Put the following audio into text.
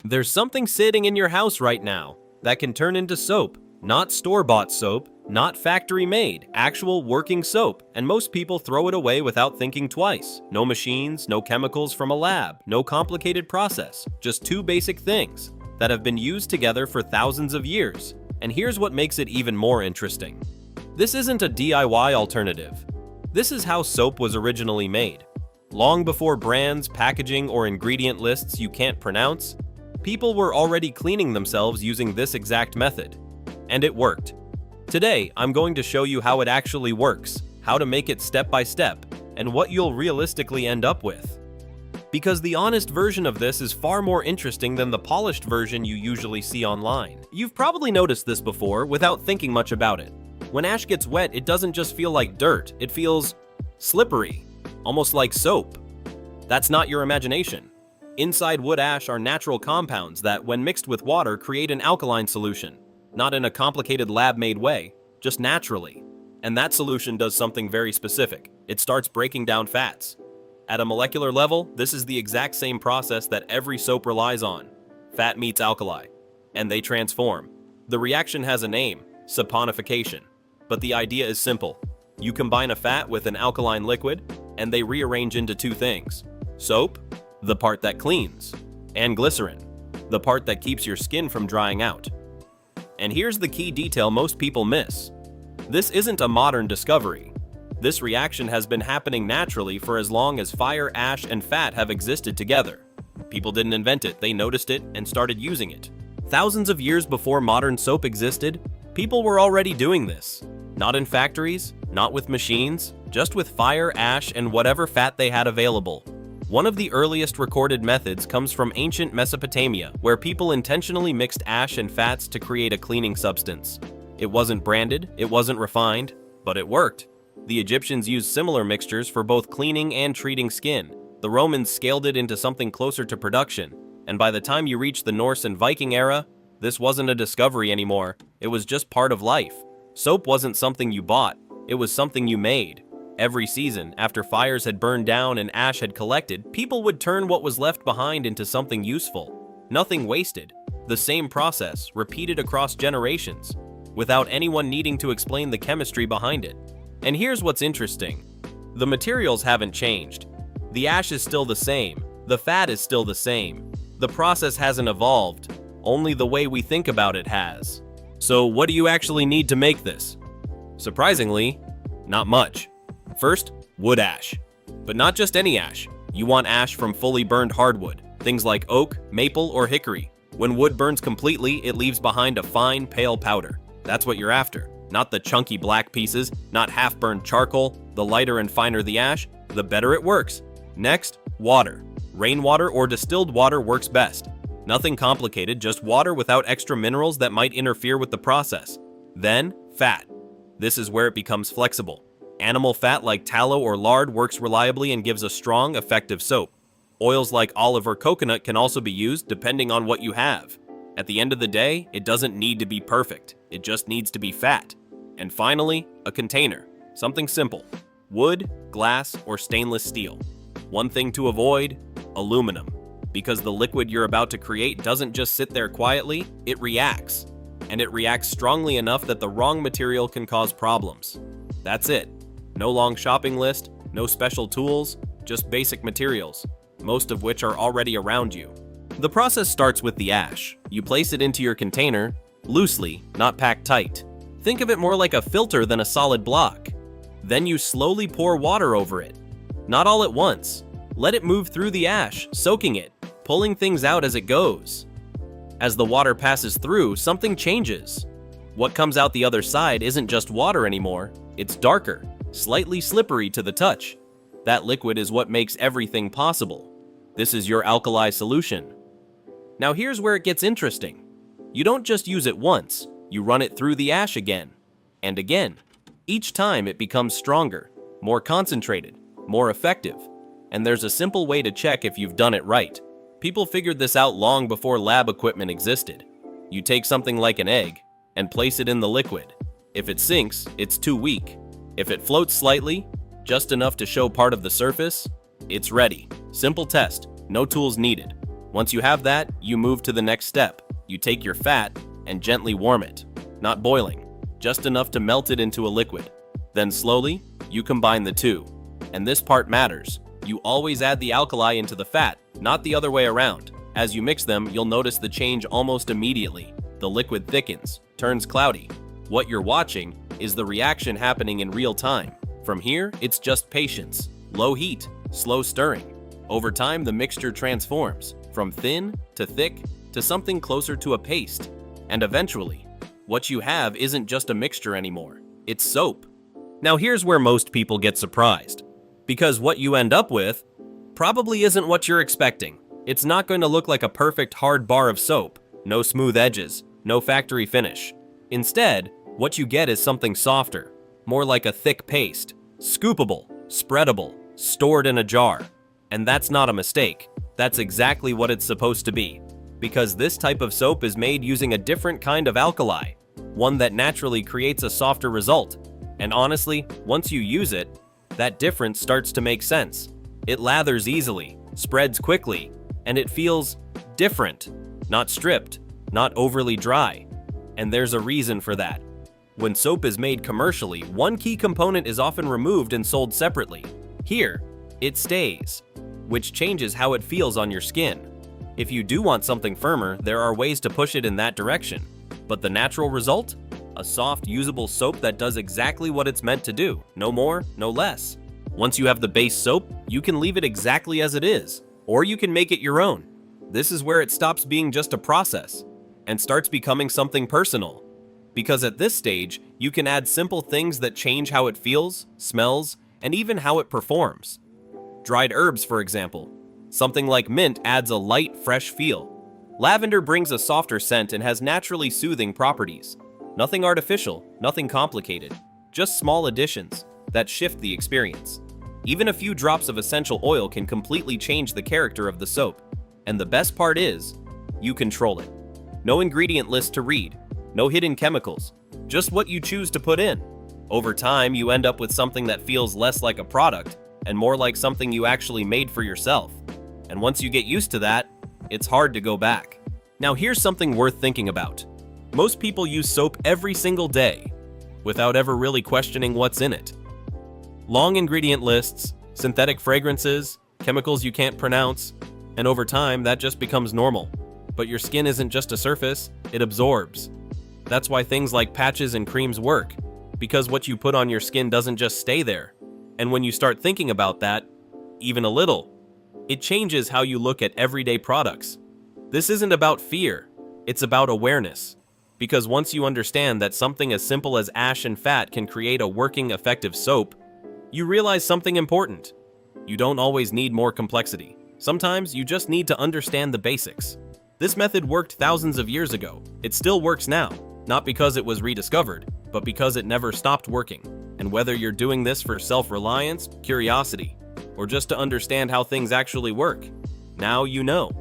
There's something sitting in your house right now that can turn into soap. Not store-bought soap, not factory-made, actual working soap, and most people throw it away without thinking twice. No machines, no chemicals from a lab, no complicated process, just two basic things that have been used together for thousands of years. And here's what makes it even more interesting. This isn't a DIY alternative. This is how soap was originally made. Long before brands, packaging, or ingredient lists you can't pronounce, people were already cleaning themselves using this exact method. And it worked. Today, I'm going to show you how it actually works, how to make it step by step, and what you'll realistically end up with. Because the honest version of this is far more interesting than the polished version you usually see online. You've probably noticed this before without thinking much about it. When ash gets wet, it doesn't just feel like dirt, it feels slippery, almost like soap. That's not your imagination. Inside wood ash are natural compounds that, when mixed with water, create an alkaline solution. Not in a complicated lab-made way, just naturally. And that solution does something very specific. It starts breaking down fats. At a molecular level, this is the exact same process that every soap relies on. Fat meets alkali, and they transform. The reaction has a name, saponification. But the idea is simple. You combine a fat with an alkaline liquid, and they rearrange into two things. Soap, the part that cleans, and glycerin, the part that keeps your skin from drying out. And here's the key detail most people miss. This isn't a modern discovery. This reaction has been happening naturally for as long as fire, ash, and fat have existed together. People didn't invent it, they noticed it and started using it. Thousands of years before modern soap existed, people were already doing this. Not in factories, not with machines, just with fire, ash, and whatever fat they had available. One of the earliest recorded methods comes from ancient Mesopotamia, where people intentionally mixed ash and fats to create a cleaning substance. It wasn't branded, it wasn't refined, but it worked. The Egyptians used similar mixtures for both cleaning and treating skin. The Romans scaled it into something closer to production, and by the time you reach the Norse and Viking era, this wasn't a discovery anymore, it was just part of life. Soap wasn't something you bought, it was something you made. Every season, after fires had burned down and ash had collected, people would turn what was left behind into something useful. Nothing wasted. The same process, repeated across generations, without anyone needing to explain the chemistry behind it. And here's what's interesting. The materials haven't changed. The ash is still the same. The fat is still the same. The process hasn't evolved. Only the way we think about it has. So what do you actually need to make this? Surprisingly, not much. First, wood ash. But not just any ash. You want ash from fully burned hardwood, things like oak, maple, or hickory. When wood burns completely, it leaves behind a fine, pale powder. That's what you're after. Not the chunky black pieces, not half-burned charcoal. The lighter and finer the ash, the better it works. Next, water. Rainwater or distilled water works best. Nothing complicated, just water without extra minerals that might interfere with the process. Then, fat. This is where it becomes flexible. Animal fat like tallow or lard works reliably and gives a strong, effective soap. Oils like olive or coconut can also be used depending on what you have. At the end of the day, it doesn't need to be perfect. It just needs to be fat. And finally, a container. Something simple. Wood, glass, or stainless steel. One thing to avoid, aluminum. Because the liquid you're about to create doesn't just sit there quietly, it reacts. And it reacts strongly enough that the wrong material can cause problems. That's it. No long shopping list, no special tools, just basic materials, most of which are already around you. The process starts with the ash. You place it into your container, loosely, not packed tight. Think of it more like a filter than a solid block. Then you slowly pour water over it. Not all at once. Let it move through the ash, soaking it, pulling things out as it goes. As the water passes through, something changes. What comes out the other side isn't just water anymore, it's darker, slightly slippery to the touch. That liquid is what makes everything possible. This is your alkali solution. Now here's where it gets interesting. You don't just use it once, you run it through the ash again, and again. Each time it becomes stronger, more concentrated, more effective. And there's a simple way to check if you've done it right. People figured this out long before lab equipment existed. You take something like an egg and place it in the liquid. If it sinks, it's too weak. If it floats slightly, just enough to show part of the surface, it's ready. Simple test, no tools needed. Once you have that, you move to the next step. You take your fat and gently warm it. Not boiling, just enough to melt it into a liquid. Then slowly, you combine the two. And this part matters. You always add the alkali into the fat, not the other way around. As you mix them, you'll notice the change almost immediately. The liquid thickens, turns cloudy. What you're watching is the reaction happening in real time. From here, it's just patience, low heat, slow stirring. Over time, the mixture transforms from thin to thick to something closer to a paste. And eventually, what you have isn't just a mixture anymore. It's soap. Now here's where most people get surprised. Because what you end up with probably isn't what you're expecting. It's not going to look like a perfect hard bar of soap. No smooth edges, no factory finish. Instead, what you get is something softer, more like a thick paste, scoopable, spreadable, stored in a jar. And that's not a mistake. That's exactly what it's supposed to be. Because this type of soap is made using a different kind of alkali, one that naturally creates a softer result. And honestly, once you use it, that difference starts to make sense. It lathers easily, spreads quickly, and it feels different, not stripped, not overly dry. And there's a reason for that. When soap is made commercially, one key component is often removed and sold separately. Here, it stays, which changes how it feels on your skin. If you do want something firmer, there are ways to push it in that direction. But the natural result? A soft, usable soap that does exactly what it's meant to do. No more, no less. Once you have the base soap, you can leave it exactly as it is, or you can make it your own. This is where it stops being just a process and starts becoming something personal. Because at this stage, you can add simple things that change how it feels, smells, and even how it performs. Dried herbs, for example. Something like mint adds a light, fresh feel. Lavender brings a softer scent and has naturally soothing properties. Nothing artificial, nothing complicated, just small additions that shift the experience. Even a few drops of essential oil can completely change the character of the soap. And the best part is, you control it. No ingredient list to read, no hidden chemicals, just what you choose to put in. Over time, you end up with something that feels less like a product and more like something you actually made for yourself. And once you get used to that, it's hard to go back. Now here's something worth thinking about. Most people use soap every single day, without ever really questioning what's in it. Long ingredient lists, synthetic fragrances, chemicals you can't pronounce, and over time that just becomes normal. But your skin isn't just a surface, it absorbs. That's why things like patches and creams work, because what you put on your skin doesn't just stay there. And when you start thinking about that, even a little, it changes how you look at everyday products. This isn't about fear, it's about awareness. Because once you understand that something as simple as ash and fat can create a working, effective soap, you realize something important. You don't always need more complexity. Sometimes you just need to understand the basics. This method worked thousands of years ago. It still works now, not because it was rediscovered, but because it never stopped working. And whether you're doing this for self-reliance, curiosity, or just to understand how things actually work, now you know.